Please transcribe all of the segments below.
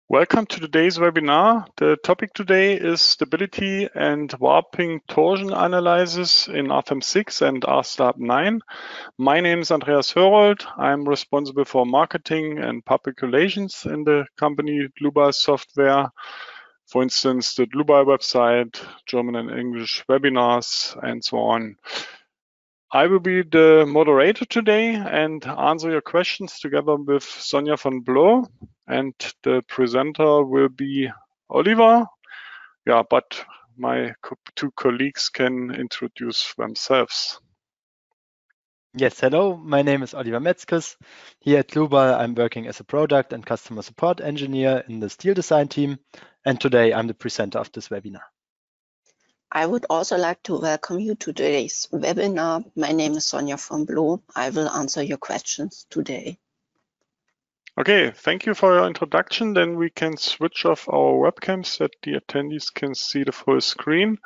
Welcome to today's webinar. The topic today is stability and warping torsion analysis in RFEM 6 and RSTAB 9. My name is Andreas Hörold. I'm responsible for marketing and public relations in the company Dlubal Software. For instance, the Dlubal website, German and English webinars, and so on. I will be the moderator today and answer your questions together with Sonja von Bloh, and the presenter will be Oliver. Yeah, but my two colleagues can introduce themselves. Yes, hello, my name is Oliver Metzkes. Here at Dlubal, I'm working as a product and customer support engineer in the steel design team, and today I'm the presenter of this webinar. I would also like to welcome you to today's webinar. My name is Sonja von Bloh. I will answer your questions today. Okay, thank you for your introduction. Then we can switch off our webcams so that the attendees can see the full screen.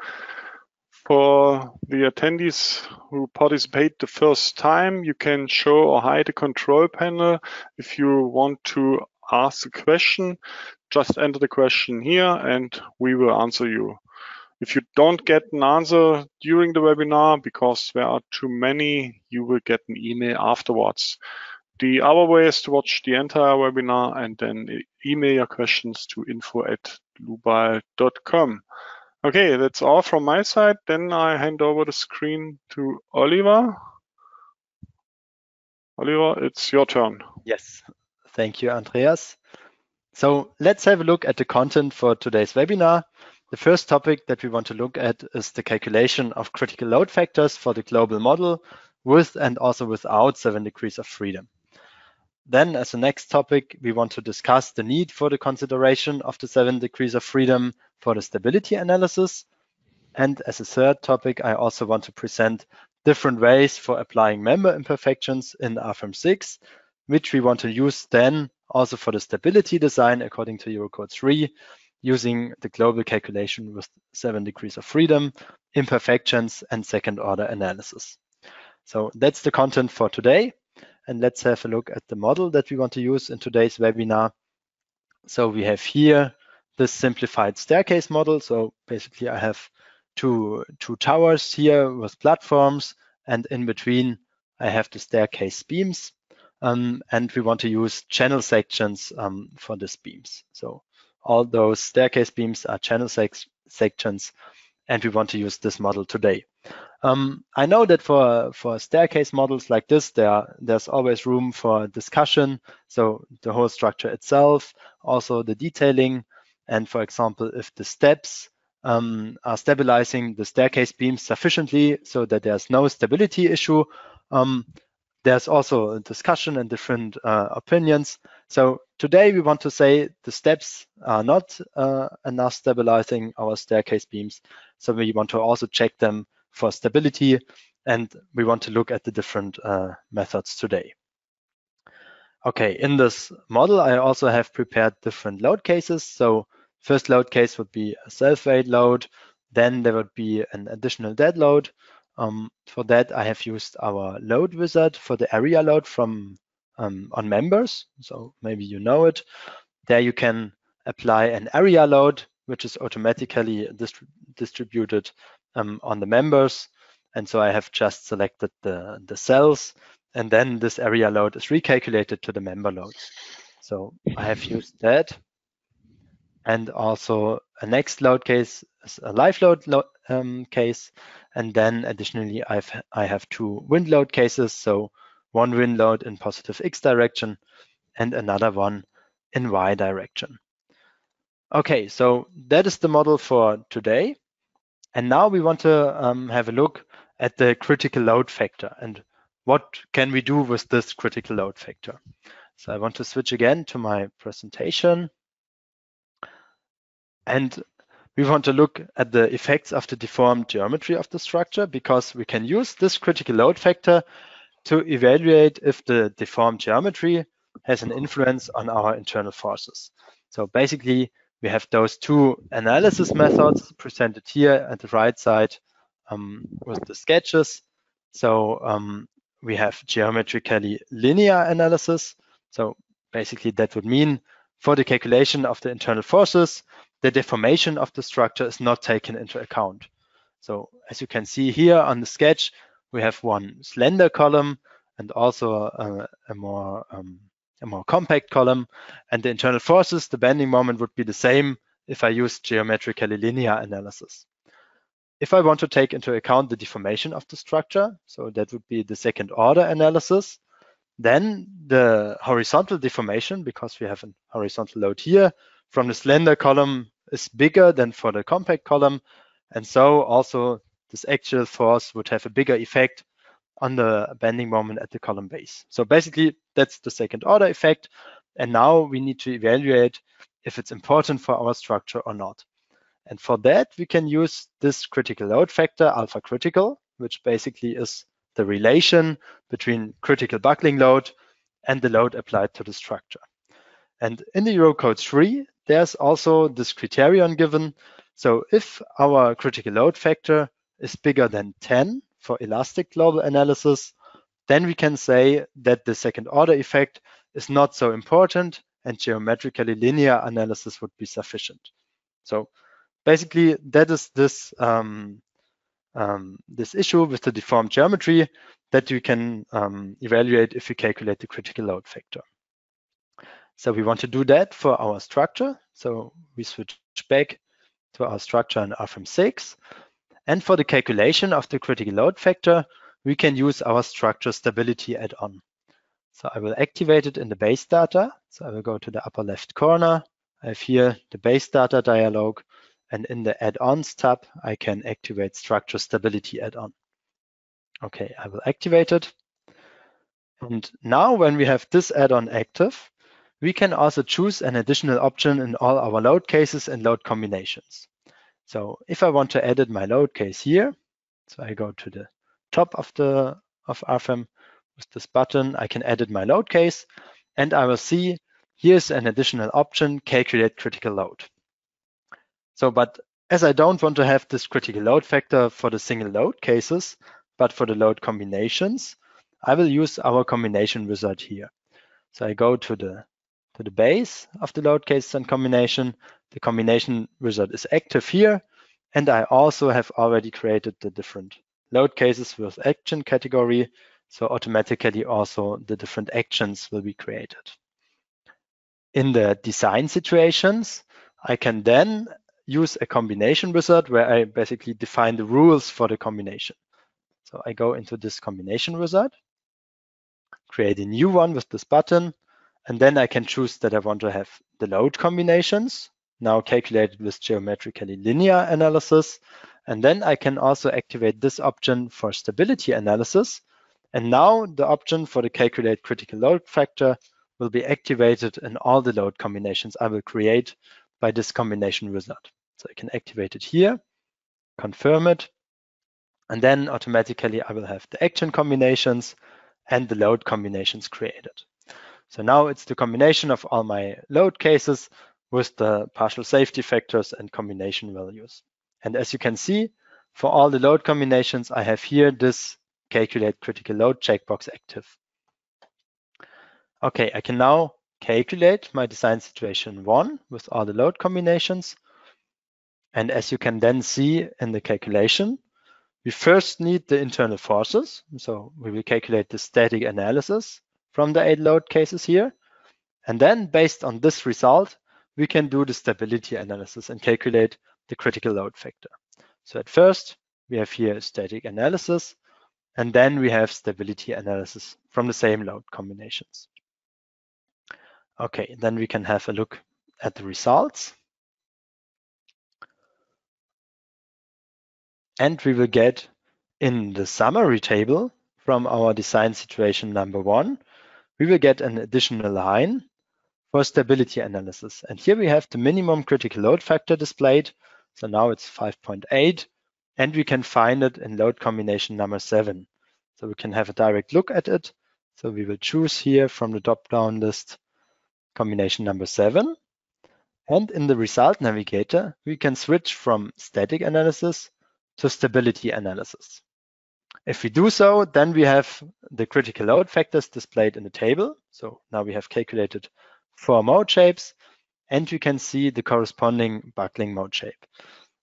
For the attendees who participate the first time, you can show or hide the control panel. If you want to ask a question, just enter the question here and we will answer you. If you don't get an answer during the webinar because there are too many, you will get an email afterwards. The other way is to watch the entire webinar and then email your questions to info@dlubal.com. Okay, that's all from my side. Then I hand over the screen to Oliver. Oliver, it's your turn. Yes, thank you, Andreas. So let's have a look at the content for today's webinar. The first topic that we want to look at is the calculation of critical load factors for the global model with and also without 7 degrees of freedom. Then as the next topic, we want to discuss the need for the consideration of the 7 degrees of freedom for the stability analysis. And as a third topic, I also want to present different ways for applying member imperfections in RFEM 6, which we want to use then also for the stability design according to Eurocode 3, using the global calculation with 7 degrees of freedom, imperfections, and second order analysis. So that's the content for today. And let's have a look at the model that we want to use in today's webinar. So we have here this simplified staircase model. So basically I have two towers here with platforms, and in between I have the staircase beams. And we want to use channel sections for these beams. So all those staircase beams are channel sections, and we want to use this model today. I know that for staircase models like this, there's always room for discussion. So the whole structure itself, also the detailing, and for example, if the steps are stabilizing the staircase beams sufficiently so that there's no stability issue, there's also a discussion and different opinions. So today we want to say the steps are not enough stabilizing our staircase beams. So we want to also check them for stability, and we want to look at the different methods today. Okay, in this model, I also have prepared different load cases. So first load case would be a self-weight load. Then there would be an additional dead load. For that, I have used our load wizard for the area load from on members. So maybe you know it. There you can apply an area load, which is automatically distributed on the members. And so I have just selected the cells, and then this area load is recalculated to the member loads. So I have used that. And also a next load case is a live load case. And then additionally, I have two wind load cases. So one wind load in positive X direction and another one in Y direction. Okay, so that is the model for today. And now we want to have a look at the critical load factor and what can we do with this critical load factor. So I want to switch again to my presentation. And we want to look at the effects of the deformed geometry of the structure, because we can use this critical load factor to evaluate if the deformed geometry has an influence on our internal forces. So basically, we have those two analysis methods presented here at the right side with the sketches. So we have geometrically linear analysis. So basically that would mean for the calculation of the internal forces, the deformation of the structure is not taken into account. So as you can see here on the sketch, we have one slender column and also a more compact column. And the internal forces, the bending moment would be the same if I use geometrically linear analysis. If I want to take into account the deformation of the structure, so that would be the second order analysis, then the horizontal deformation, because we have a horizontal load here, from the slender column is bigger than for the compact column. And so also this axial force would have a bigger effect on the bending moment at the column base. So basically that's the second order effect. And now we need to evaluate if it's important for our structure or not. And for that, we can use this critical load factor, alpha critical, which basically is the relation between critical buckling load and the load applied to the structure. And in the Eurocode 3, there's also this criterion given. So if our critical load factor is bigger than 10 for elastic global analysis, then we can say that the second order effect is not so important and geometrically linear analysis would be sufficient. So basically that is this this issue with the deformed geometry that you can evaluate if you calculate the critical load factor. So we want to do that for our structure. So we switch back to our structure in RFEM 6. And for the calculation of the critical load factor, we can use our structure stability add-on. So I will activate it in the base data. So I will go to the upper left corner. I have here the base data dialog. And in the add-ons tab, I can activate structure stability add-on. Okay, I will activate it. And now when we have this add-on active, we can also choose an additional option in all our load cases and load combinations. So if I want to edit my load case here, so I go to the top of RFEM with this button, I can edit my load case and I will see here's an additional option, calculate critical load. So, but as I don't want to have this critical load factor for the single load cases, but for the load combinations, I will use our combination wizard here. So I go to the base of the load cases and combination. The combination wizard is active here. And I also have already created the different load cases with action category. So automatically also the different actions will be created. In the design situations, I can then use a combination wizard where I basically define the rules for the combination. So I go into this combination wizard, create a new one with this button, and then I can choose that I want to have the load combinations, now calculated with geometrically linear analysis. And then I can also activate this option for stability analysis. And now the option for the calculate critical load factor will be activated in all the load combinations I will create by this combination wizard. So I can activate it here, confirm it, and then automatically I will have the action combinations and the load combinations created. So now it's the combination of all my load cases with the partial safety factors and combination values. And as you can see, for all the load combinations, I have here this calculate critical load checkbox active. Okay, I can now calculate my design situation 1 with all the load combinations. And as you can then see in the calculation, we first need the internal forces. So we will calculate the static analysis from the 8 load cases here. And then based on this result, we can do the stability analysis and calculate the critical load factor. So at first, we have here static analysis, and then we have stability analysis from the same load combinations. Okay, then we can have a look at the results. And we will get in the summary table from our design situation number 1, we will get an additional line for stability analysis. And here we have the minimum critical load factor displayed. So now it's 5.8, and we can find it in load combination number 7. So we can have a direct look at it. So we will choose here from the drop-down list combination number 7. And in the result navigator, we can switch from static analysis to stability analysis. If we do so, then we have the critical load factors displayed in the table. So now we have calculated 4 mode shapes, and we can see the corresponding buckling mode shape.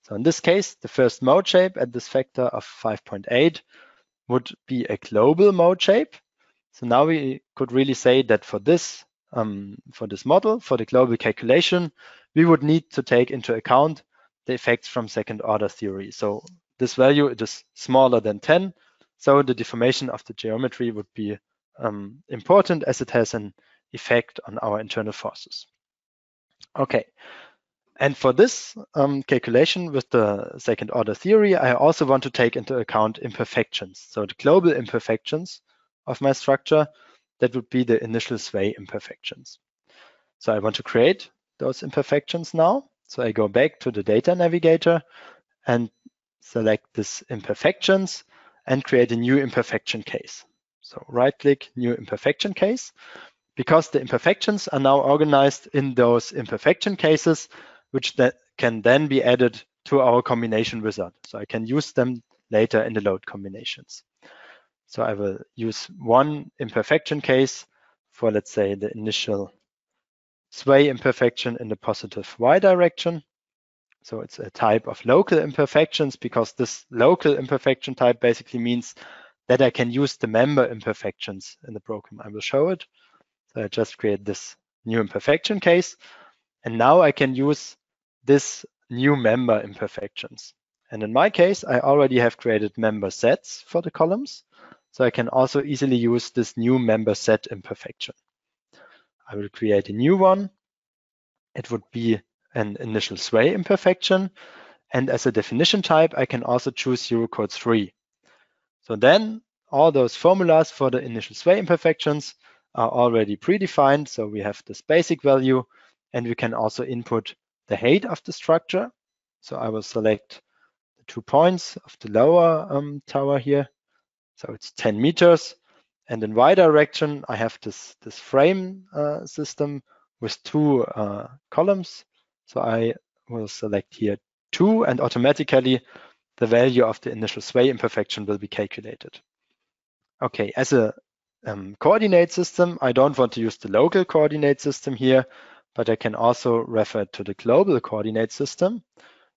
So in this case, the first mode shape at this factor of 5.8 would be a global mode shape. So now we could really say that for this model, for the global calculation, we would need to take into account the effects from second order theory. So this value, it is smaller than 10. So the deformation of the geometry would be important, as it has an effect on our internal forces. Okay, and for this calculation with the second order theory, I also want to take into account imperfections. So the global imperfections of my structure, that would be the initial sway imperfections. So I want to create those imperfections now. So I go back to the data navigator and select this imperfections and create a new imperfection case. So right click, new imperfection case, because the imperfections are now organized in those imperfection cases, which can then be added to our combination wizard. So I can use them later in the load combinations. So I will use one imperfection case for, let's say, the initial sway imperfection in the positive y direction. So it's a type of local imperfections, because this local imperfection type basically means that I can use the member imperfections in the program. I will show it. So I just create this new imperfection case, and now I can use this new member imperfections. And in my case, I already have created member sets for the columns. So I can also easily use this new member set imperfection. I will create a new one. It would be an initial sway imperfection. And as a definition type, I can also choose Eurocode 3. So then all those formulas for the initial sway imperfections are already predefined. So we have this basic value, and we can also input the height of the structure. So I will select the 2 points of the lower tower here. So it's 10 meters. And in y direction, I have this frame system with 2 columns. So I will select here 2, and automatically the value of the initial sway imperfection will be calculated. Okay, as a coordinate system, I don't want to use the local coordinate system here, but I can also refer to the global coordinate system.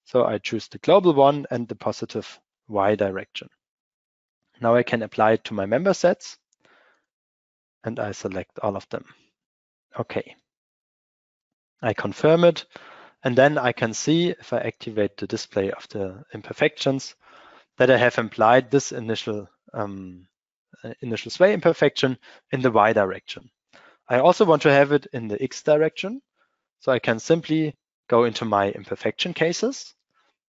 So I choose the global one and the positive y direction. Now I can apply it to my member sets, and I select all of them. Okay, I confirm it, and then I can see, if I activate the display of the imperfections, that I have applied this initial sway imperfection in the y direction. I also want to have it in the x direction, so I can simply go into my imperfection cases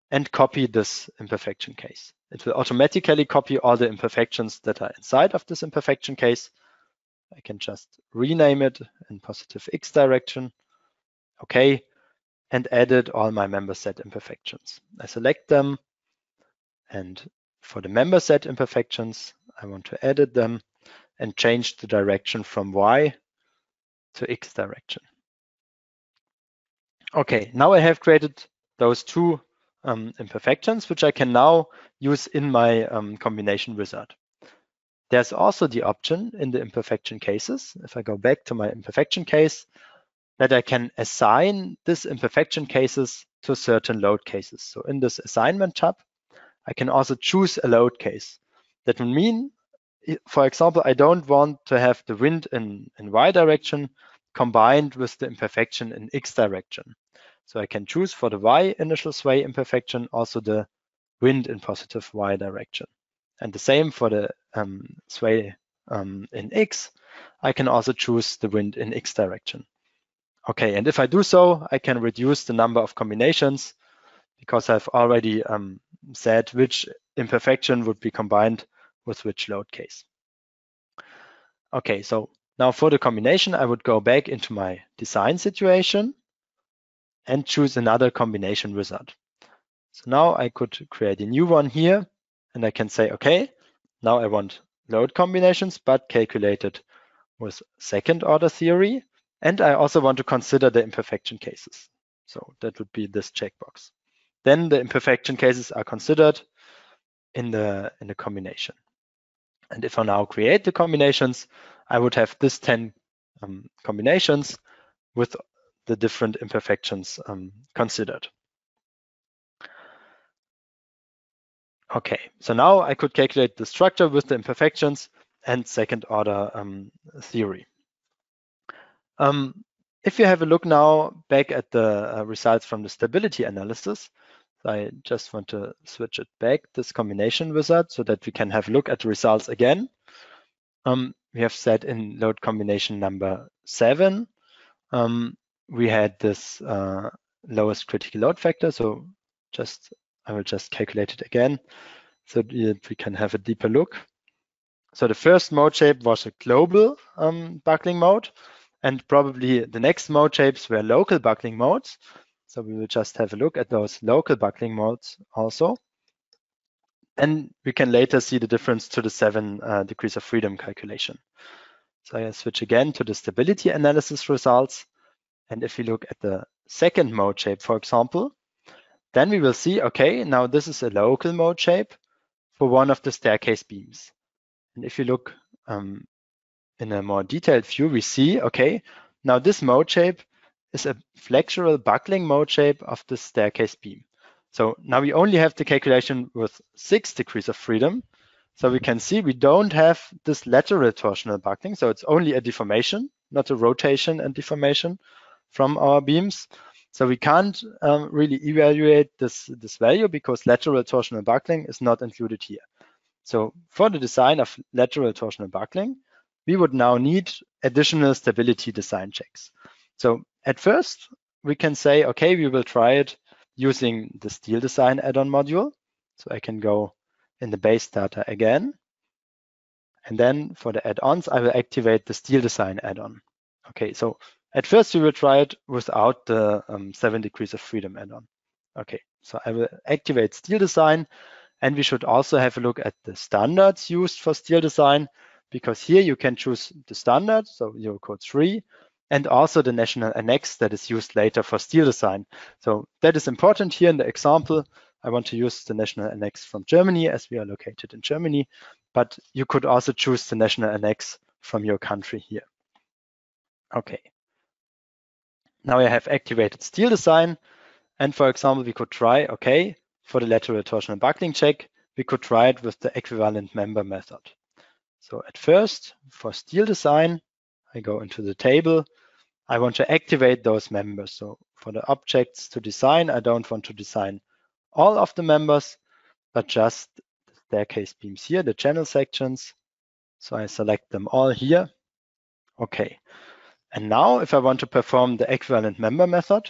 and copy this imperfection case. It will automatically copy all the imperfections that are inside of this imperfection case. I can just rename it in positive x direction. Okay, and edit all my member set imperfections. I select them, and for the member set imperfections, I want to edit them and change the direction from y to x direction. Okay, now I have created those 2 imperfections, which I can now use in my combination wizard. There's also the option in the imperfection cases, if I go back to my imperfection case, that I can assign this imperfection cases to certain load cases. So in this assignment tab, I can also choose a load case. That would mean, for example, I don't want to have the wind in y direction combined with the imperfection in x direction. So I can choose for the y initial sway imperfection also the wind in positive y direction. And the same for the sway in x, I can also choose the wind in x direction. Okay, and if I do so, I can reduce the number of combinations, because I've already said which imperfection would be combined with which load case. Okay, so now for the combination, I would go back into my design situation and choose another combination wizard. So now I could create a new one here, and I can say, okay, now I want load combinations, but calculated with second order theory. And I also want to consider the imperfection cases. So that would be this checkbox. Then the imperfection cases are considered in the combination. And if I now create the combinations, I would have this 10 combinations with the different imperfections considered. Okay, so now I could calculate the structure with the imperfections and second order theory. If you have a look now back at the results from the stability analysis, I just want to switch it back, this combination wizard, so that we can have a look at the results again. We have said in load combination number 7, we had this lowest critical load factor. So I will just calculate it again so that we can have a deeper look. So the first mode shape was a global buckling mode, and probably the next mode shapes were local buckling modes. So we will just have a look at those local buckling modes also. And we can later see the difference to the 7 degrees of freedom calculation. So I switch again to the stability analysis results. And if we look at the second mode shape, for example, then we will see, okay, now this is a local mode shape for one of the staircase beams. And if you look in a more detailed view, we see, okay, now this mode shape is a flexural buckling mode shape of the staircase beam. So now we only have the calculation with 6 degrees of freedom. So we can see we don't have this lateral torsional buckling. So it's only a deformation, not a rotation and deformation from our beams. So we can't really evaluate this value because lateral torsional buckling is not included here. So for the design of lateral torsional buckling, we would now need additional stability design checks. So at first, we can say, okay, we will try it using the steel design add-on module. So I can go in the base data again. And then for the add-ons, I will activate the steel design add-on. Okay, so at first, we will try it without the 7 degrees of freedom add-on. Okay, so I will activate steel design. And we should also have a look at the standards used for steel design, because here you can choose the standard, so Eurocode 3, and also the national annex that is used later for steel design. So that is important here in the example. I want to use the national annex from Germany as we are located in Germany, but you could also choose the national annex from your country here. Okay. Now I have activated steel design. And for example, we could try, okay, for the lateral torsional buckling check, we could try it with the equivalent member method. So at first, for steel design, I go into the table. I want to activate those members. So for the objects to design, I don't want to design all of the members, but just the staircase beams here, the channel sections. So I select them all here. Okay. And now if I want to perform the equivalent member method,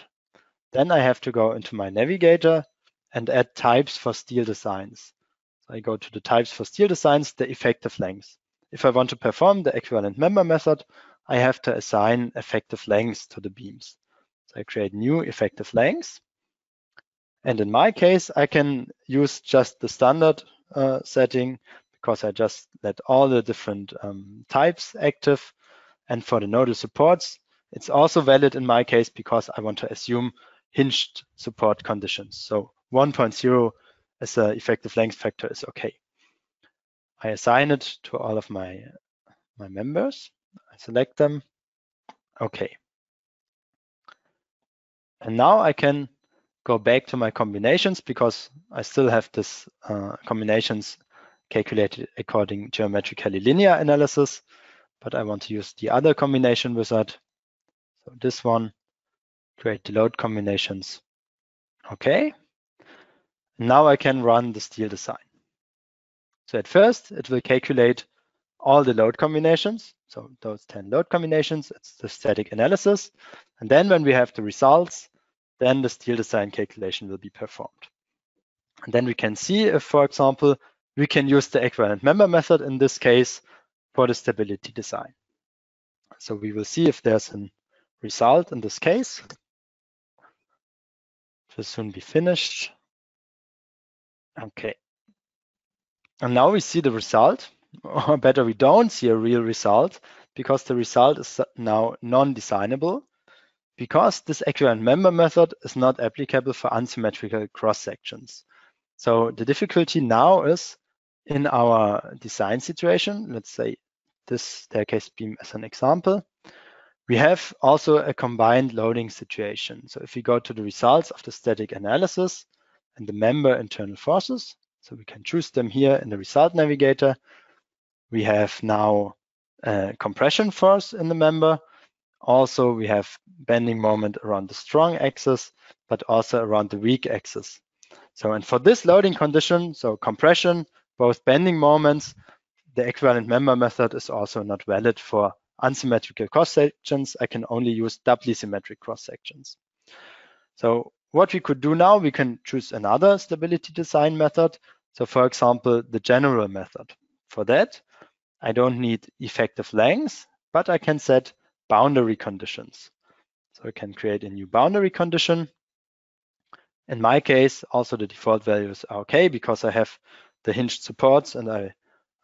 then I have to go into my navigator and add types for steel designs. So I go to the types for steel designs, the effective length. If I want to perform the equivalent member method, I have to assign effective lengths to the beams. So I create new effective lengths. And in my case, I can use just the standard setting because I just let all the different types active. And for the nodal supports, it's also valid in my case because I want to assume hinged support conditions. So 1.0 as an effective length factor is okay. I assign it to all of my members. I select them. Okay. And now I can go back to my combinations because I still have this combinations calculated according geometrically linear analysis, but I want to use the other combination wizard. So this one, create the load combinations. Okay. Now I can run the steel design. So at first, it will calculate all the load combinations. So those 10 load combinations, it's the static analysis. And then when we have the results, then the steel design calculation will be performed. And then we can see if, for example, we can use the equivalent member method in this case for the stability design. So we will see if there's a result in this case. It will soon be finished. Okay. And now we see the result, or better, we don't see a real result because the result is now non-designable because this equivalent member method is not applicable for unsymmetrical cross sections. So the difficulty now is in our design situation, let's say this staircase beam as an example, We have also a combined loading situation. So if we go to the results of the static analysis and the member internal forces, so we can choose them here in the result navigator. We have now a compression force in the member. Also, we have bending moment around the strong axis, but also around the weak axis. So, and for this loading condition, so compression, both bending moments, the equivalent member method is also not valid for unsymmetrical cross sections. I can only use doubly symmetric cross sections. So what we could do now, we can choose another stability design method. So for example, the general method. For that, I don't need effective length, but I can set boundary conditions. So I can create a new boundary condition. In my case, also the default values are okay because I have the hinged supports and I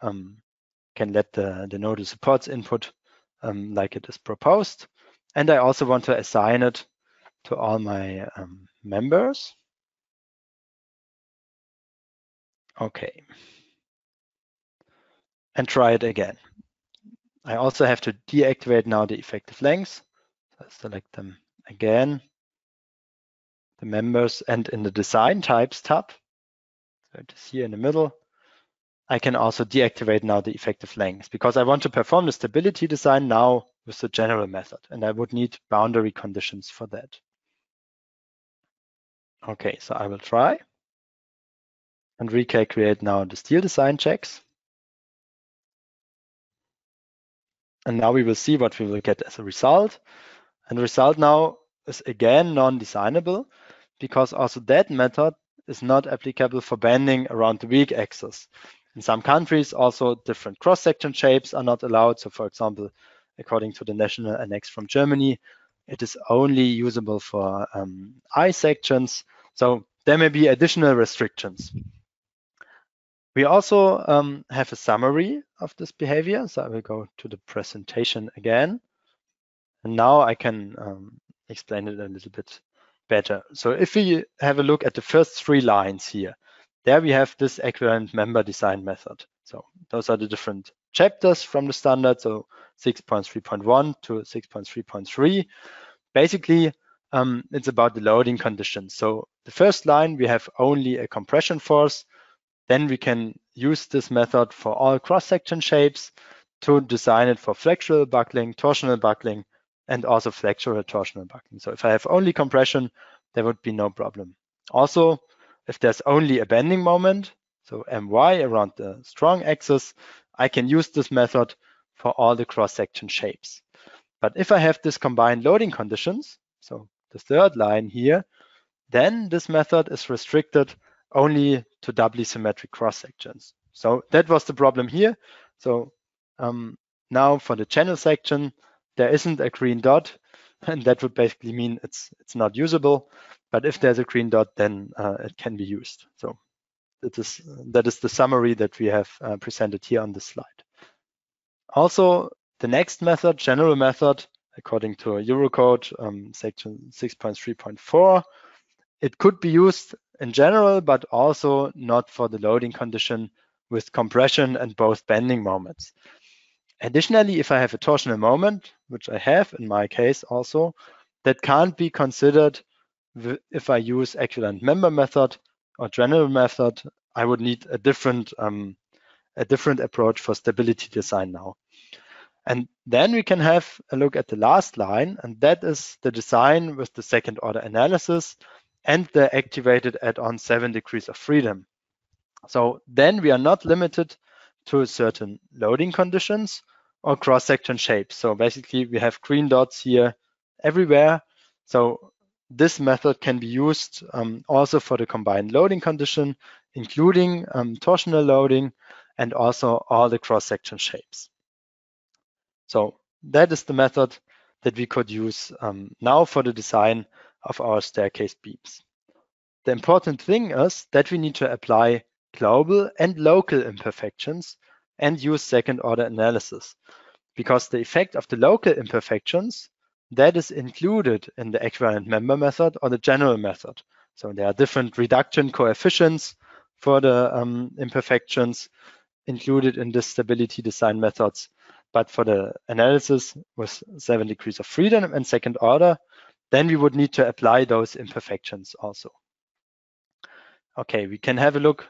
can let the nodal supports input like it is proposed. And I also want to assign it to all my members. Okay. And try it again. I also have to deactivate now the effective lengths. So I select them again, the members, and in the design types tab, so it is here in the middle, I can also deactivate now the effective lengths because I want to perform the stability design now with the general method, and I would need boundary conditions for that. Okay, so I will try and recalculate now the steel design checks. And now we will see what we will get as a result. And the result now is again non-designable because also that method is not applicable for bending around the weak axis. In some countries, also different cross-section shapes are not allowed. So for example, according to the national annex from Germany, it is only usable for I sections. So there may be additional restrictions. We also have a summary of this behavior. So I will go to the presentation again. And now I can explain it a little bit better. So if we have a look at the first 3 lines here, there we have this equivalent member design method. So those are the different chapters from the standard. So 6.3.1 to 6.3.3. Basically, it's about the loading conditions. So the first line, we have only a compression force. Then we can use this method for all cross-section shapes to design it for flexural buckling, torsional buckling, and also flexural torsional buckling. So if I have only compression, there would be no problem. Also, if there's only a bending moment, so my around the strong axis, I can use this method for all the cross-section shapes. But if I have this combined loading conditions, so the third line here, then this method is restricted only to doubly symmetric cross sections. So that was the problem here. So now for the channel section, there isn't a green dot, and that would basically mean it's not usable. But if there's a green dot, then it can be used. So that is the summary that we have presented here on this slide. Also, the next method, general method, according to Eurocode section 6.3.4, it could be used in general, but also not for the loading condition with compression and both bending moments. Additionally, if I have a torsional moment, which I have in my case also, that can't be considered if I use equivalent member method or general method. I would need a different approach for stability design now. And then we can have a look at the last line, and that is the design with the second order analysis and the activated add-on 7 degrees of freedom. So then we are not limited to certain loading conditions or cross-section shapes. So basically we have green dots here everywhere. So this method can be used also for the combined loading condition, including torsional loading and also all the cross-section shapes. So that is the method that we could use now for the design of our staircase beams. The important thing is that we need to apply global and local imperfections and use second order analysis, because the effect of the local imperfections, that is included in the equivalent member method or the general method. So there are different reduction coefficients for the imperfections included in the stability design methods. but for the analysis with 7 degrees of freedom and second order, then we would need to apply those imperfections also. Okay, we can have a look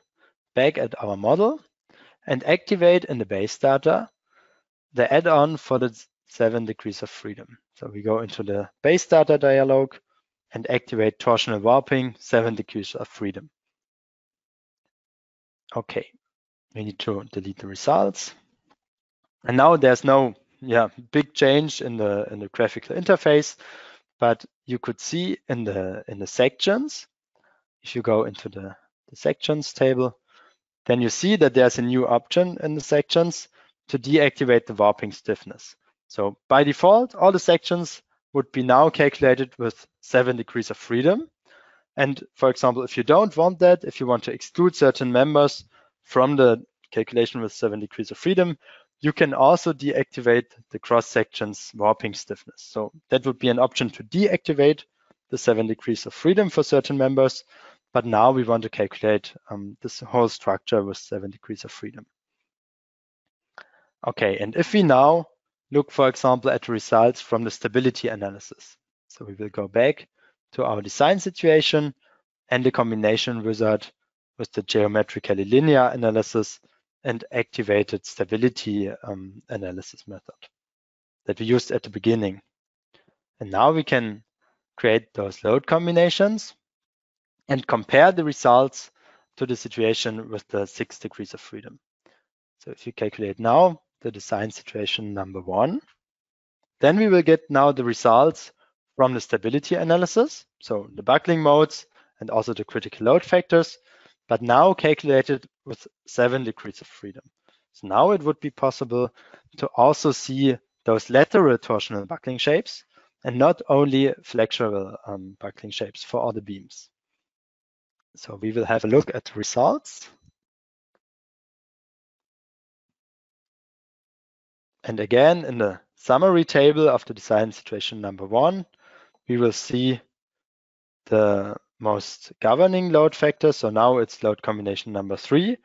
back at our model and activate in the base data the add-on for the 7 degrees of freedom. So we go into the base data dialog and activate torsional warping 7 degrees of freedom. Okay, we need to delete the results. And now there's no big change in the graphical interface, but you could see in the sections, if you go into the sections table, then you see that there's a new option in the sections to deactivate the warping stiffness. So by default, all the sections would be now calculated with 7 degrees of freedom. And for example, if you don't want that, if you want to exclude certain members from the calculation with 7 degrees of freedom, you can also deactivate the cross sections warping stiffness. So that would be an option to deactivate the 7 degrees of freedom for certain members. But now we want to calculate this whole structure with 7 degrees of freedom. Okay, and if we now look, for example, at the results from the stability analysis. So we will go back to our design situation and the combination wizard with the geometrically linear analysis and activated stability analysis method that we used at the beginning. And now we can create those load combinations and compare the results to the situation with the 6 degrees of freedom. So if you calculate now the design situation number 1, then we will get now the results from the stability analysis, so the buckling modes and also the critical load factors, but now calculated with 7 degrees of freedom. So now it would be possible to also see those lateral torsional buckling shapes and not only flexural buckling shapes for all the beams. So we will have a look at the results. And again, in the summary table of the design situation number 1, we will see the most governing load factor. So now it's load combination number 3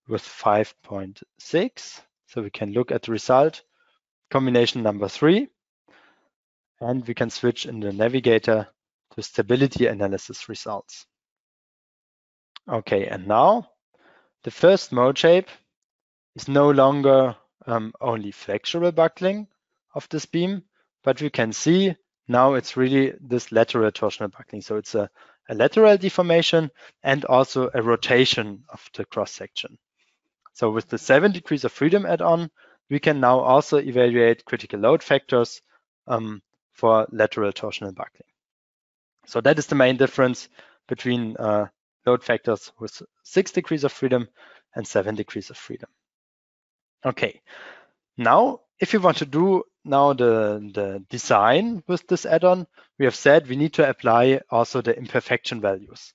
with 5.6. So we can look at the result, combination number 3, and we can switch in the navigator to stability analysis results. Okay, and now the first mode shape is no longer only flexural buckling of this beam, but we can see now it's really this lateral torsional buckling. So it's a lateral deformation and also a rotation of the cross section. So with the 7 degrees of freedom add-on, we can now also evaluate critical load factors for lateral torsional buckling. So that is the main difference between load factors with 6 degrees of freedom and 7 degrees of freedom. Okay, now if you want to do now the design with this add-on, we have said we need to apply also the imperfection values,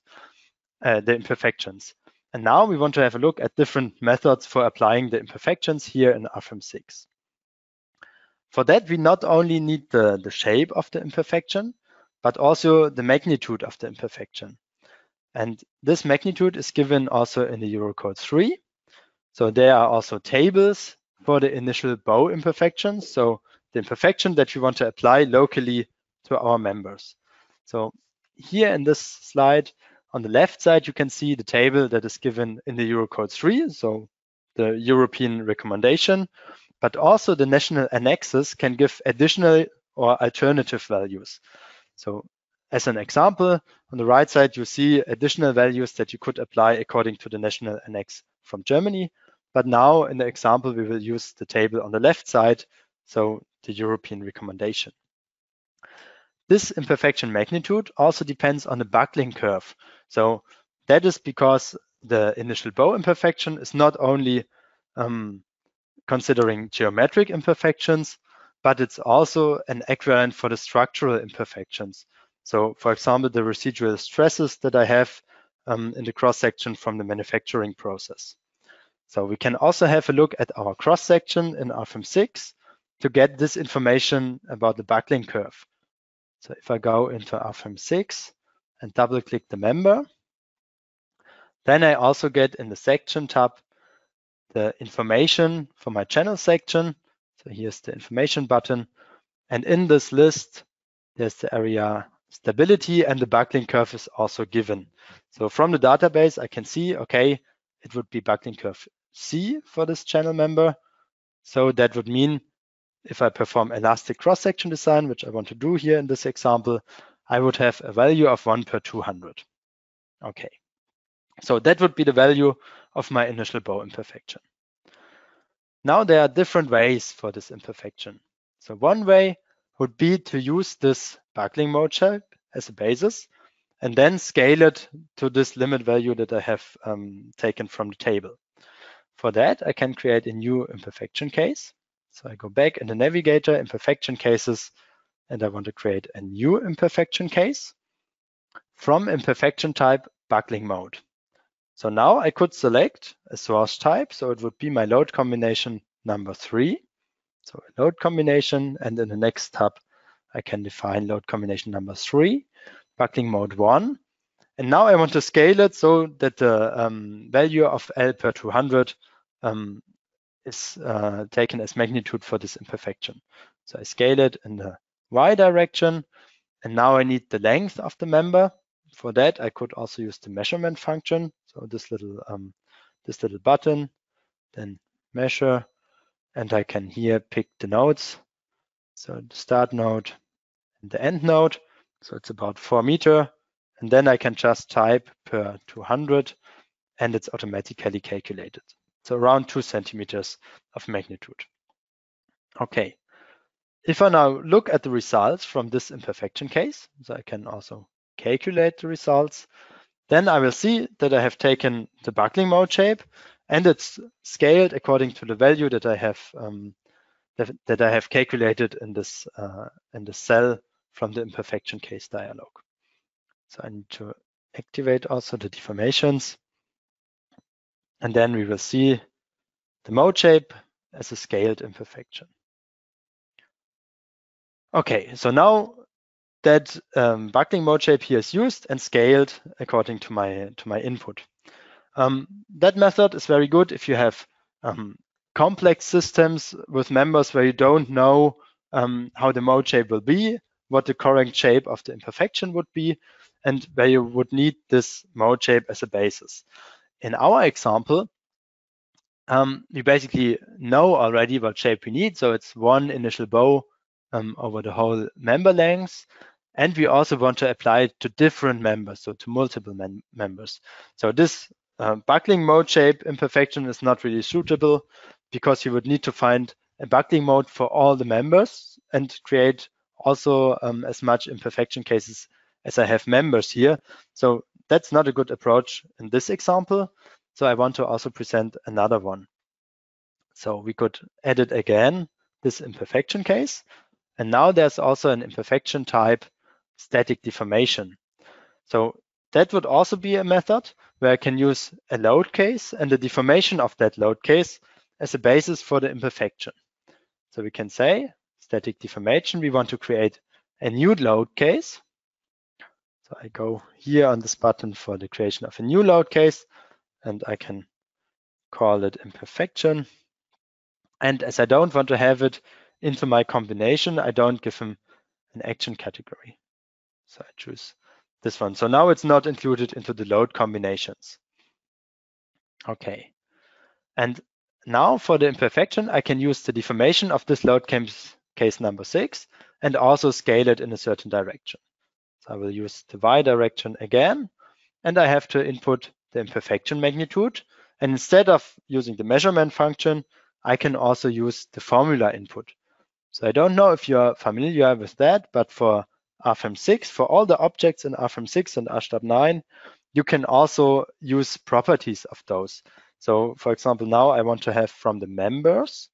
the imperfections. And now we want to have a look at different methods for applying the imperfections here in RFEM 6. For that, we not only need the shape of the imperfection, but also the magnitude of the imperfection. And this magnitude is given also in the Eurocode 3. So there are also tables for the initial bow imperfections. So the imperfection that we want to apply locally to our members. So here in this slide, on the left side, you can see the table that is given in the Eurocode 3, so the European recommendation, but also the national annexes can give additional or alternative values. So as an example, on the right side, you see additional values that you could apply according to the national annex from Germany. But now in the example, we will use the table on the left side, so the European recommendation. This imperfection magnitude also depends on the buckling curve. So that is because the initial bow imperfection is not only considering geometric imperfections, but it's also an equivalent for the structural imperfections. So for example, the residual stresses that I have in the cross-section from the manufacturing process. So we can also have a look at our cross-section in RFEM 6 to get this information about the buckling curve. So if I go into RFEM 6 and double-click the member, then I also get in the section tab the information for my channel section. So here's the information button. And in this list, there's the area stability, and the buckling curve is also given. So from the database, I can see, okay, it would be buckling curve C for this channel member. So that would mean if I perform elastic cross-section design, which I want to do here in this example, I would have a value of 1 per 200. Okay, so that would be the value of my initial bow imperfection. Now there are different ways for this imperfection. So one way would be to use this buckling mode shape as a basis and then scale it to this limit value that I have taken from the table. For that, I can create a new imperfection case. So I go back in the navigator, imperfection cases, and I want to create a new imperfection case from imperfection type buckling mode. So now I could select a source type. So it would be my load combination number 3. So a load combination, and in the next tab, I can define load combination number 3, buckling mode 1. And now I want to scale it so that the value of L per 200 is taken as magnitude for this imperfection. So I scale it in the Y direction, and now I need the length of the member. For that, I could also use the measurement function. So this little button, then measure, and I can here pick the nodes. So the start node and the end node. So it's about 4 meters. And then I can just type per 200, and it's automatically calculated. So around 2 centimeters of magnitude. Okay. If I now look at the results from this imperfection case, so I can also calculate the results, then I will see that I have taken the buckling mode shape, and it's scaled according to the value that I have calculated in this cell from the imperfection case dialog. So I need to activate also the deformations, and then we will see the mode shape as a scaled imperfection. Okay, so now that buckling mode shape here is used and scaled according to my input. That method is very good if you have complex systems with members where you don't know how the mode shape will be, what the correct shape of the imperfection would be, and where you would need this mode shape as a basis. In our example, we basically know already what shape we need. So it's one initial bow over the whole member length. And we also want to apply it to different members, so to multiple members. So this buckling mode shape imperfection is not really suitable because you would need to find a buckling mode for all the members and create also as much imperfection cases as I have members here. So that's not a good approach in this example. So I want to also present another one. So we could edit again this imperfection case. And now there's also an imperfection type static deformation. So that would also be a method where I can use a load case and the deformation of that load case as a basis for the imperfection. So we can say static deformation, we want to create a new load case. So I go here on this button for the creation of a new load case, and I can call it imperfection. And as I don't want to have it into my combination, I don't give him an action category. So I choose this one. So now it's not included into the load combinations. Okay. And now for the imperfection, I can use the deformation of this load case number 6 and also scale it in a certain direction. So I will use the Y direction again, and I have to input the imperfection magnitude. And instead of using the measurement function, I can also use the formula input. So I don't know if you're familiar with that, but for RFEM 6, for all the objects in RFEM 6 and RSTAB 9, you can also use properties of those. So for example, now I want to have from the members.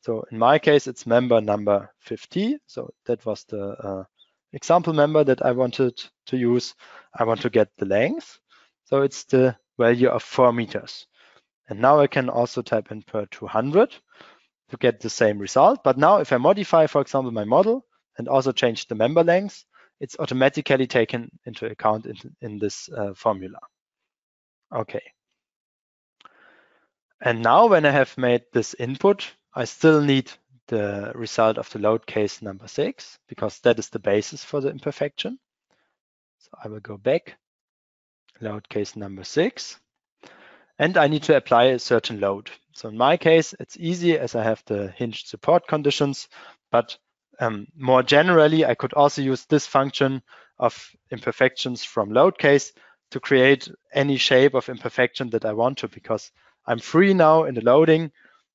So in my case, it's member number 50. So that was the example member that I wanted to use. I want to get the length. So it's the value of 4 meters. And now I can also type in per 200 to get the same result. But now if I modify, for example, my model and also change the member length, it's automatically taken into account in this formula. Okay. And now when I have made this input, I still need the result of the load case number 6, because that is the basis for the imperfection. So I will go back, load case number 6, and I need to apply a certain load. So in my case, it's easy as I have the hinged support conditions, but more generally, I could also use this function of imperfections from load case to create any shape of imperfection that I want to, because I'm free now in the loading,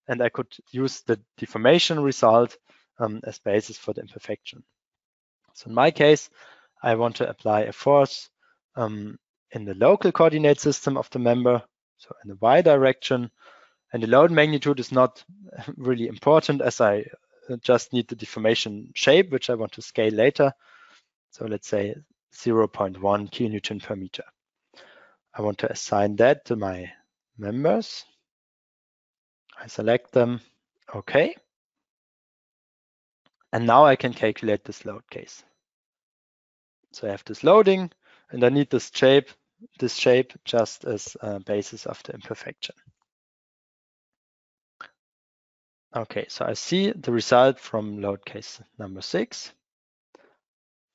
and I could use the deformation result as basis for the imperfection. So in my case, I want to apply a force in the local coordinate system of the member, so in the y direction, and the load magnitude is not really important as I just need the deformation shape, which I want to scale later. So let's say 0.1 kilonewton per meter. I want to assign that to my members. I select them, okay. And now I can calculate this load case. So I have this loading, and I need this shape just as a basis of the imperfection. Okay, so I see the result from load case number 6.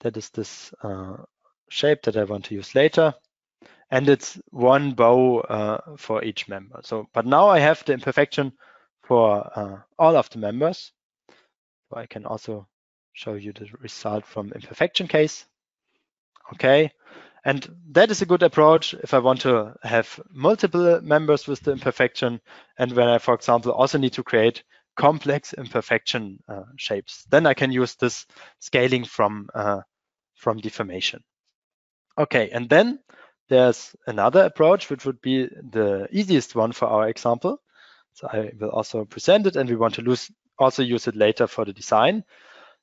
That is this shape that I want to use later. And it's one bow for each member. So, but now I have the imperfection for all of the members. So I can also show you the result from imperfection case. Okay, and that is a good approach if I want to have multiple members with the imperfection, and when I, for example, also need to create complex imperfection shapes. Then I can use this scaling from deformation. Okay, and then there's another approach which would be the easiest one for our example. So I will also present it, and we want to also use it later for the design.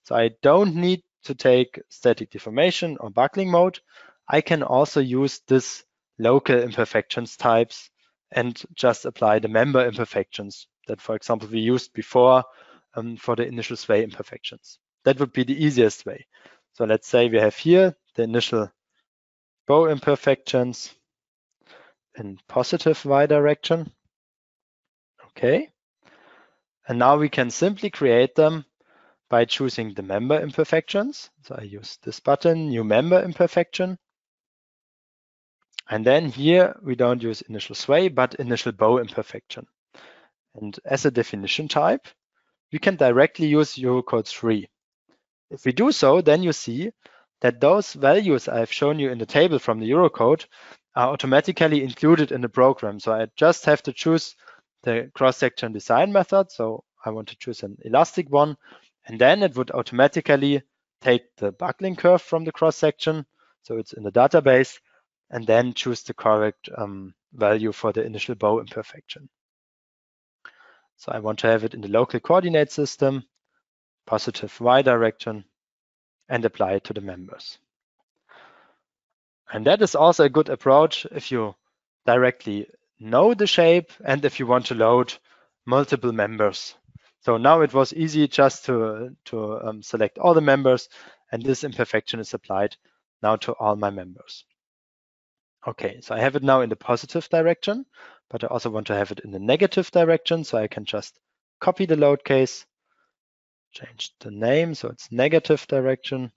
So I don't need to take static deformation or buckling mode. I can also use this local imperfections types and just apply the member imperfections that, for example, we used before for the initial sway imperfections. That would be the easiest way. So let's say we have here the initial bow imperfections in positive y direction. Okay. And now we can simply create them by choosing the member imperfections. So I use this button, new member imperfection. And then here we don't use initial sway, but initial bow imperfection. And as a definition type, we can directly use Eurocode 3. If we do so, then you see that those values I've shown you in the table from the Eurocode are automatically included in the program. So I just have to choose the cross-section design method. So I want to choose an elastic one, and then it would automatically take the buckling curve from the cross-section. So it's in the database, and then choose the correct value for the initial bow imperfection. So I want to have it in the local coordinate system, positive y direction, and apply it to the members. And that is also a good approach if you directly know the shape and if you want to load multiple members. So now it was easy just to select all the members, and this imperfection is applied now to all my members. Okay, so I have it now in the positive direction, but I also want to have it in the negative direction. So I can just copy the load case, change the name, so it's negative direction.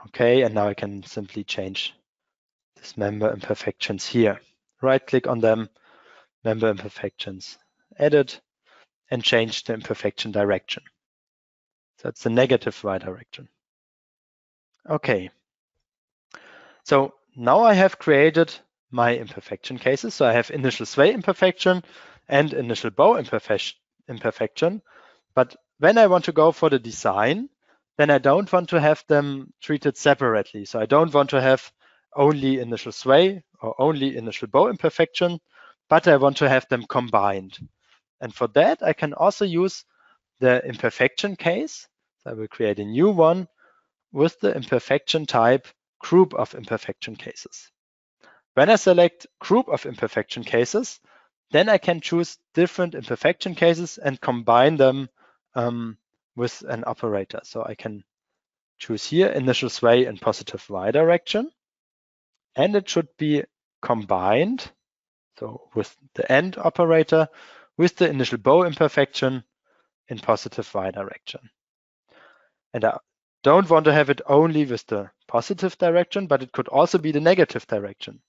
Okay, and now I can simply change this member imperfections here. Right click on them, member imperfections, edit, and change the imperfection direction. So it's the negative y direction. Okay. So now I have created my imperfection cases. So I have initial sway imperfection and initial bow imperfection. But when I want to go for the design, then I don't want to have them treated separately. So I don't want to have only initial sway or only initial bow imperfection, but I want to have them combined. And for that, I can also use the imperfection case. So I will create a new one with the imperfection type group of imperfection cases. When I select group of imperfection cases, then I can choose different imperfection cases and combine them with an operator. So I can choose here initial sway in positive y direction, and it should be combined, so with the AND operator, with the initial bow imperfection in positive y direction. And I don't want to have it only with the positive direction, but it could also be the negative direction.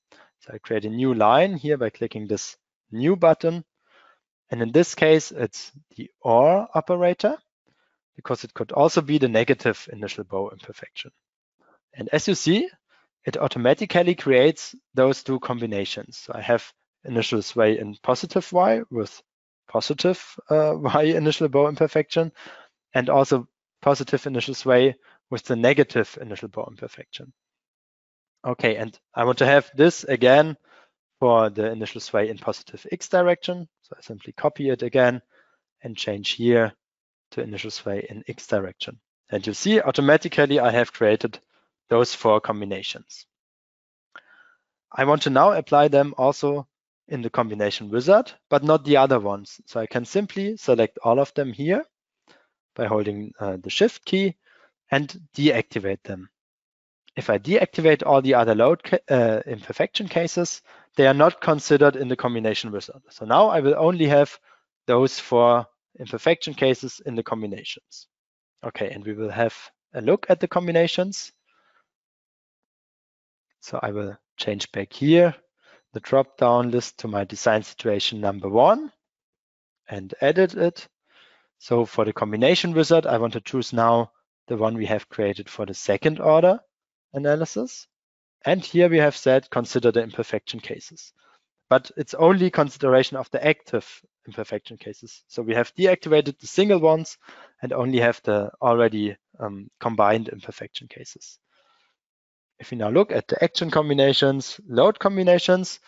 So I create a new line here by clicking this new button. And in this case, it's the OR operator, because it could also be the negative initial bow imperfection. And as you see, it automatically creates those two combinations. So I have initial sway in positive y with positive y initial bow imperfection, and also positive initial sway with the negative initial bow imperfection. Okay, and I want to have this again for the initial sway in positive x direction. So I simply copy it again and change here to initial sway in x direction. And you see automatically I have created those four combinations. I want to now apply them also in the combination wizard, but not the other ones. So I can simply select all of them here by holding the shift key and deactivate them. If I deactivate all the other load imperfection cases, they are not considered in the combination wizard. So now I will only have those four imperfection cases in the combinations. Okay, and we will have a look at the combinations. So I will change back here the drop-down list to my design situation number 1 and edit it. So for the combination wizard, I want to choose now the one we have created for the second order analysis. And here we have said consider the imperfection cases. But it's only consideration of the active imperfection cases. So we have deactivated the single ones and only have the already combined imperfection cases. If we now look at the action combinations, load combinations,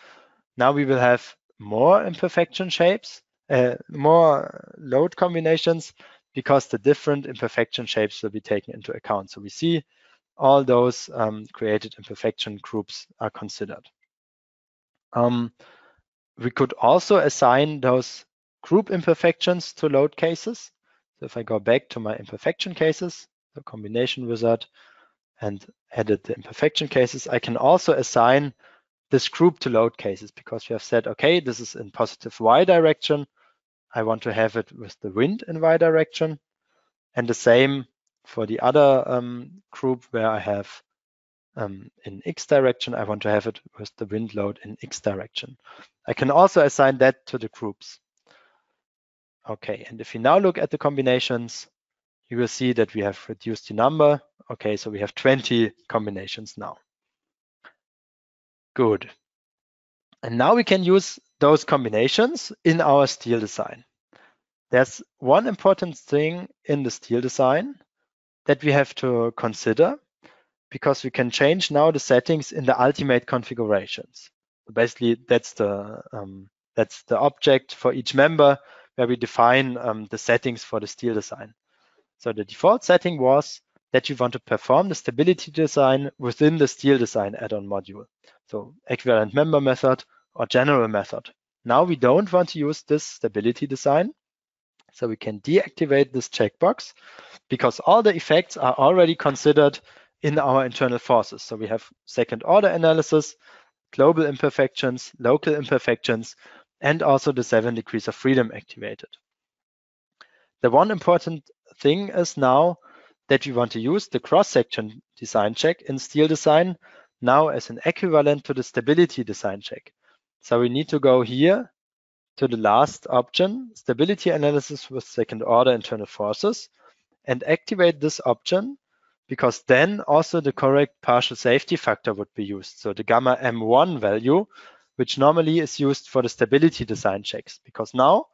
now we will have more imperfection shapes, more load combinations, because the different imperfection shapes will be taken into account. So we see all those created imperfection groups are considered. We could also assign those group imperfections to load cases. So if I go back to my imperfection cases, the combination wizard, and edit the imperfection cases, I can also assign this group to load cases, because we have said, okay, this is in positive y direction. I want to have it with the wind in y direction. And the same for the other group where I have in x direction, I want to have it with the wind load in x direction. I can also assign that to the groups. Okay, and if you now look at the combinations, you will see that we have reduced the number. Okay, so we have 20 combinations now. Good. And now we can use those combinations in our steel design. There's one important thing in the steel design that we have to consider, because we can change now the settings in the ultimate configurations. Basically, that's the object for each member where we define the settings for the steel design. So the default setting was that you want to perform the stability design within the steel design add-on module. So equivalent member method or general method. Now we don't want to use this stability design. So we can deactivate this checkbox, because all the effects are already considered in our internal forces. So we have second order analysis, global imperfections, local imperfections, and also the 7 degrees of freedom activated. The one important thing is now that we want to use the cross-section design check in steel design now as an equivalent to the stability design check. So we need to go here to the last option, stability analysis with second order internal forces, and activate this option, because then also the correct partial safety factor would be used. So the gamma M1 value, which normally is used for the stability design checks, because now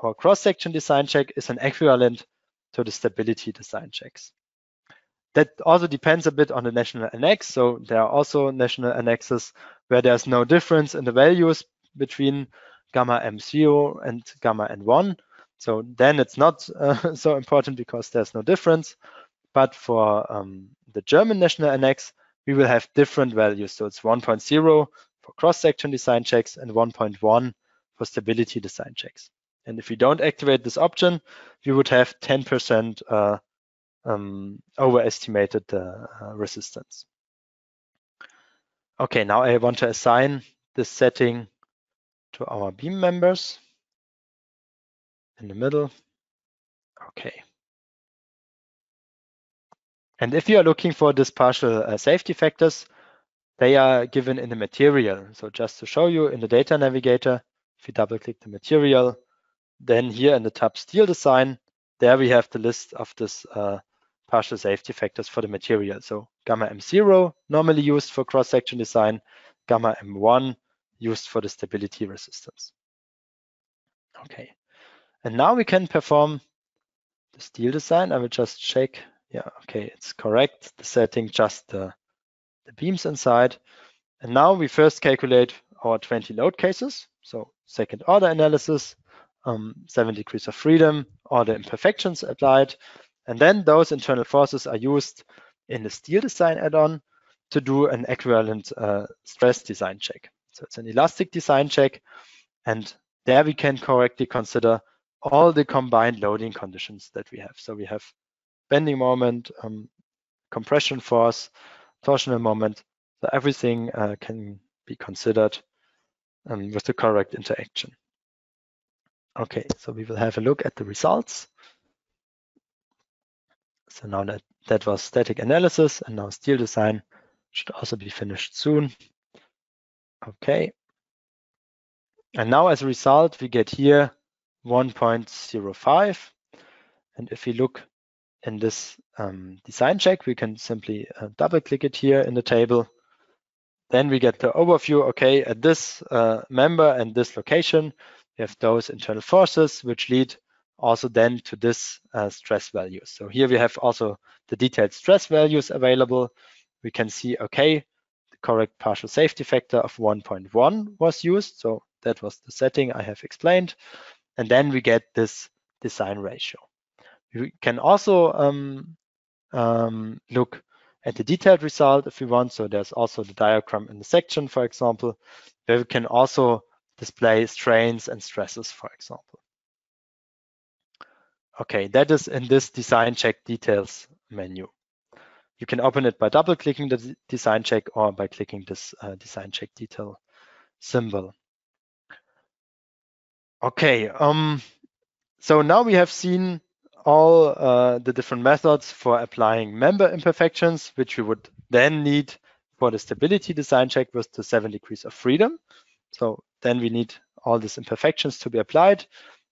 our cross-section design check is an equivalent to the stability design checks. That also depends a bit on the national annex. So there are also national annexes where there's no difference in the values between gamma M0 and gamma N1. So then it's not so important, because there's no difference. But for the German national annex, we will have different values. So it's 1.0 for cross-section design checks and 1.1 for stability design checks. And if we don't activate this option, we would have 10% overestimated resistance. Okay, now I want to assign this setting to our beam members in the middle. Okay. And if you are looking for this partial safety factors, they are given in the material. So just to show you in the data navigator, if you double click the material, then here in the tab steel design, there we have the list of this partial safety factors for the material. So gamma M0 normally used for cross-section design, gamma M1 used for the stability resistance. Okay, and now we can perform the steel design. I will just check. Yeah, okay, it's correct. The setting just the beams inside. And now we first calculate our 20 load cases. So second order analysis, 7 degrees of freedom, all the imperfections applied. And then those internal forces are used in the steel design add-on to do an equivalent stress design check. So it's an elastic design check. And there we can correctly consider all the combined loading conditions that we have. So we have bending moment, compression force, torsional moment. So everything can be considered with the correct interaction. Okay, so we will have a look at the results. So now that was static analysis, and now steel design should also be finished soon. Okay. And now as a result, we get here 1.05. And if we look in this design check, we can simply double click it here in the table. Then we get the overview. Okay, at this member and this location, we have those internal forces which lead also then to this stress values. So here we have also the detailed stress values available. We can see, okay, the correct partial safety factor of 1.1 was used. So that was the setting I have explained. And then we get this design ratio. We can also look at the detailed result if we want. So there's also the diagram in the section, for example, where we can also display strains and stresses, for example. Okay, that is in this design check details menu. You can open it by double clicking the design check or by clicking this design check detail symbol. Okay, so now we have seen all the different methods for applying member imperfections, which we would then need for the stability design check with the 7 degrees of freedom. So then we need all these imperfections to be applied.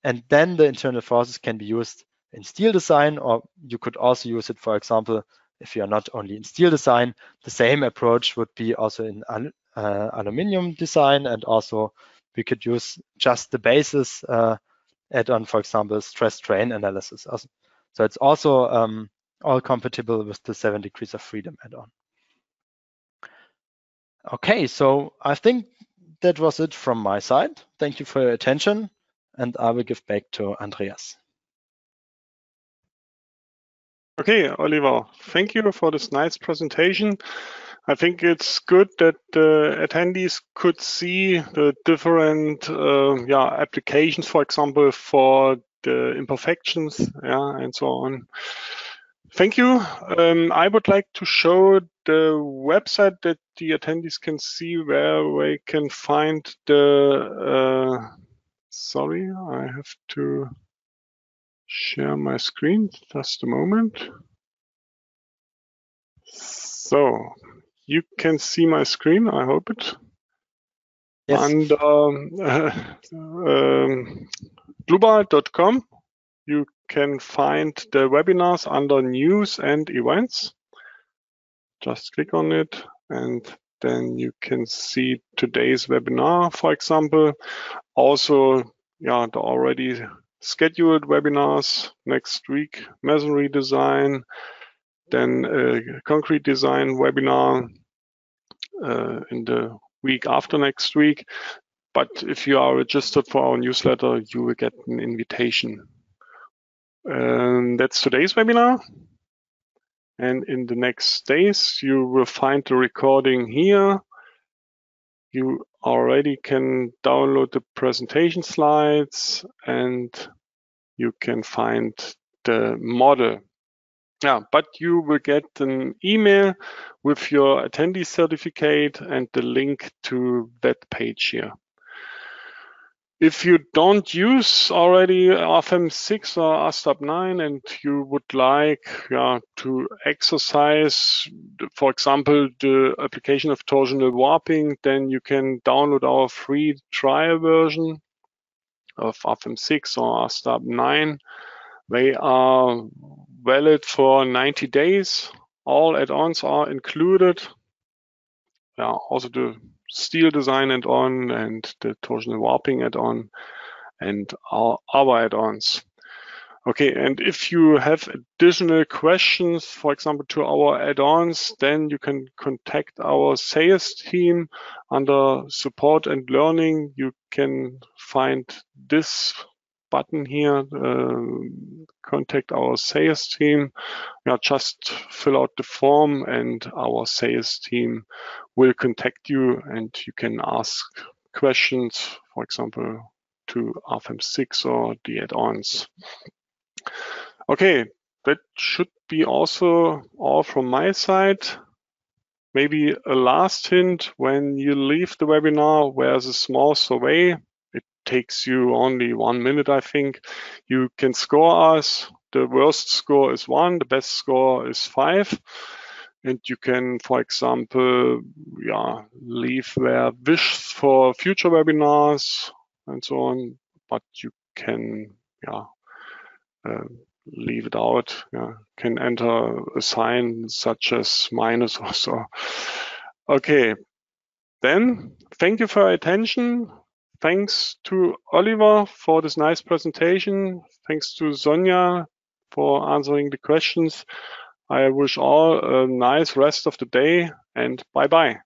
And then the internal forces can be used in steel design, or you could also use it, for example, if you are not only in steel design, the same approach would be also in aluminum design, and also we could use just the basis add-on, for example, stress strain analysis. So it's also all compatible with the 7 degrees of freedom add-on. Okay, so I think that was it from my side. Thank you for your attention, and I will give back to Andreas. Okay, Oliver, thank you for this nice presentation. I think it's good that the attendees could see the different applications, for example, for the imperfections, and so on. Thank you. I would like to show the website that the attendees can see where they can find the, sorry, I have to share my screen, just a moment. So you can see my screen, I hope it. Yes. And Dlubal.com, you can find the webinars under news and events. Just click on it, and then you can see today's webinar, for example. Also, the already scheduled webinars next week, masonry design, then a concrete design webinar in the week after next week. But if you are registered for our newsletter, you will get an invitation. That's today's webinar. And in the next days, you will find the recording here. You already can download the presentation slides, and you can find the model. But you will get an email with your attendee certificate and the link to that page here. If you don't use already RFEM 6 or RSTAB 9 and you would like to exercise, for example, the application of torsional warping, then you can download our free trial version of RFEM 6 or RSTAB 9. They are valid for 90 days. All add-ons are included. Also the steel design add-on and the torsional warping add-on and our add-ons. Okay, and if you have additional questions, for example, to our add-ons, then you can contact our sales team under support and learning. You can find this button here, contact our sales team. Just fill out the form and our sales team will contact you and you can ask questions, for example, to RFEM 6 or the add-ons. Okay, that should be also all from my side. Maybe a last hint: when you leave the webinar, there's a small survey. It takes you only 1 minute, I think. You can score us. The worst score is 1, the best score is 5. And you can, for example, leave their wishes for future webinars and so on, but you can leave it out. Can enter a sign such as minus or so. Okay, then thank you for your attention. Thanks to Oliver for this nice presentation. Thanks to Sonja for answering the questions. I wish all a nice rest of the day and bye-bye.